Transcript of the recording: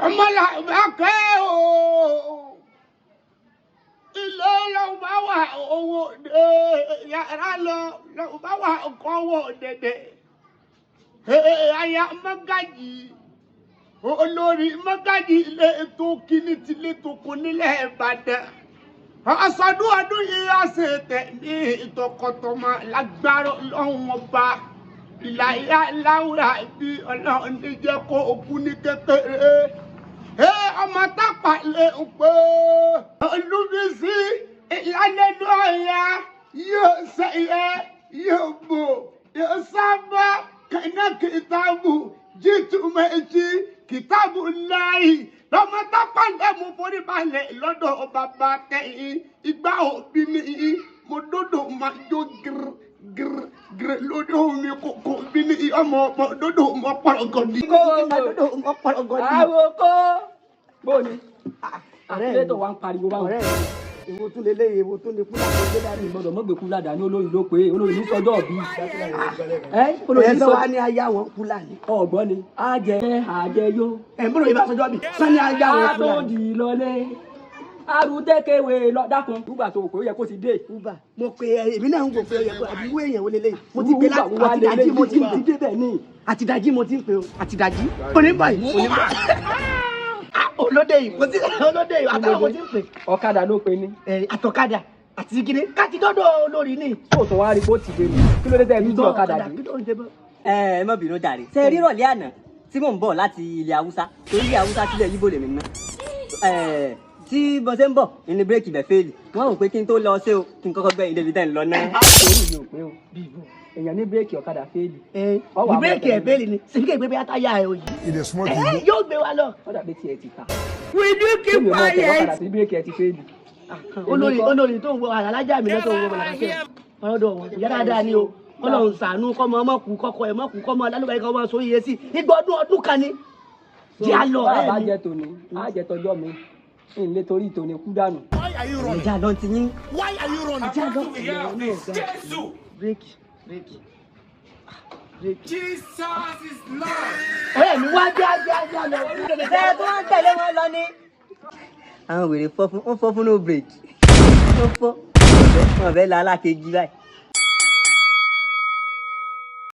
ọmọ làbá kẹ́ o ilé lọ́wọ́ bá wà owó dé yàrá lọ́wọ́ bá wà ọkọ̀ owó dédé àyà mọ́gàjì olórí mọ́gàjì ilé ètò kìíní ti lé tó kún nílẹ̀ Ìbàdàn ọ̀sọ̀dún ọdún yìí á ṣe tẹ̀lé ìtọkọtọmọ lágbára Ọlọ́run ọba ìlàyà láwùrà bí Ọlọ́run ní jẹ́ kó òkú ní kékeré ọmọ Tápà lè pé Olúbísí ìyálẹ́nu ọ̀yà yóò ṣẹ̀yẹ yóò bò yóò sábà kẹ́nà kìtàbù jìtùmẹ̀jì kìtàbù láì lọ́mọ Tápà lẹ́mú forí balẹ̀ lọ́dọ̀ bàbá tẹ̀yìn ìgbà òbí mi mo dòdò máa jó gírí lódò mi kòkó bí ní ọmọ dòdò mọ́ pọ̀lọ́gọ́dì. Àwọn kó bóni àtúntò wa ń pariwo báwọn. Èwo tún lélẹ́yìn èwo tún lè kúlà tó gbé dání. Ìgbọ́dọ̀ mọ́gbé kúlà dání olóyìn ló pé olóyìn ní sọjọ́ òbí. Ẹ̀sọ́ wa ní ayá wọn kúlà ní. Ọ̀gbọ́n ni àjẹ yó. Ẹ̀mbọ́n yìí bá sọjọ́ bí sani ayá wọn kúlà ní. Àtòdì lọlé arúdékèwé lọ dákun. Nígbà tó kò yẹ kó ti dé. Uba mo pe èmi náà ń wò pé àbúrò èèyàn wo lélẹ́yìn. Mo ti pe àtìdájí mo ti ń débẹ̀ ní. Àtìdájí mo ti ń pe o àtìdájí. Oníbàyí olóde yìí olóde yìí àtàwọn mo ti ń pè. Ọ̀kadà ló pe ní. Àtọ̀kadà àti kíni káti dọ́dọ̀ olórí ní. Tó tó wá rí bó ti dé ni. Kí ló dé tẹ́ ẹ fi jí ọ̀kadà dé? Ẹ má bínú jàre. Ṣé rírọ̀lẹ́ àná tí mò ń bọ̀ láti ilẹ̀ Haúsá torí ilẹ̀ Haúsá sílẹ̀ Yíbò lèmi ná. Tí mo ṣe ń bọ̀ ní bírèkì bẹ̀ fẹ́ẹ̀lì wọ́n rò pé kí n tó lọ ṣé o kí n kọ́kọ́ gbẹ̀yìn débi tẹ́ ń lọ náà. Orí mi ò pé o èèyàn ní bírèkì ọ̀kadà fẹ́ẹ̀lì. Ní bírèkì ẹ̀ fẹ́ẹ̀lì ni síbi kẹ́ gbé bí atáyà ẹ̀ òyì. Yóò gbé wa lọ. Ó dàbí tiẹ̀ ti ta. Will you keep quiet? Bírèkì ẹ̀ ti fẹ́ẹ̀lì. Olórí tó ń wọ alájà mi náà tó ń wọ bàlàkẹ́ ọlọ́dọ̀ wọn ìyá dáadáa ni o Ọlọ́run ṣàánú kọ́mọ ọmọkù kọ́kọ́ ẹ̀ mọ́kù kọ́mọ alálùbáyé kọ́mọ sọ iye sí igbó ọdún kan ni. Jẹ́ àlọ́ ẹ̀ mi. Àbájẹ tòní àjẹ tọjọ́ mi ilé torí tòní kú dànù. Ẹja lọ ti yín. Why are you running? Ẹja lọ. Jésù. Bírèkì. Jesus is Lord. Ọ̀rẹ́ mi wá já lọ. Ṣé tó ń tẹ̀lé wọn lọ ni? Àwọn wèrè fọ́ fún no break. Wọ́n fẹ́ la alákejì báyìí.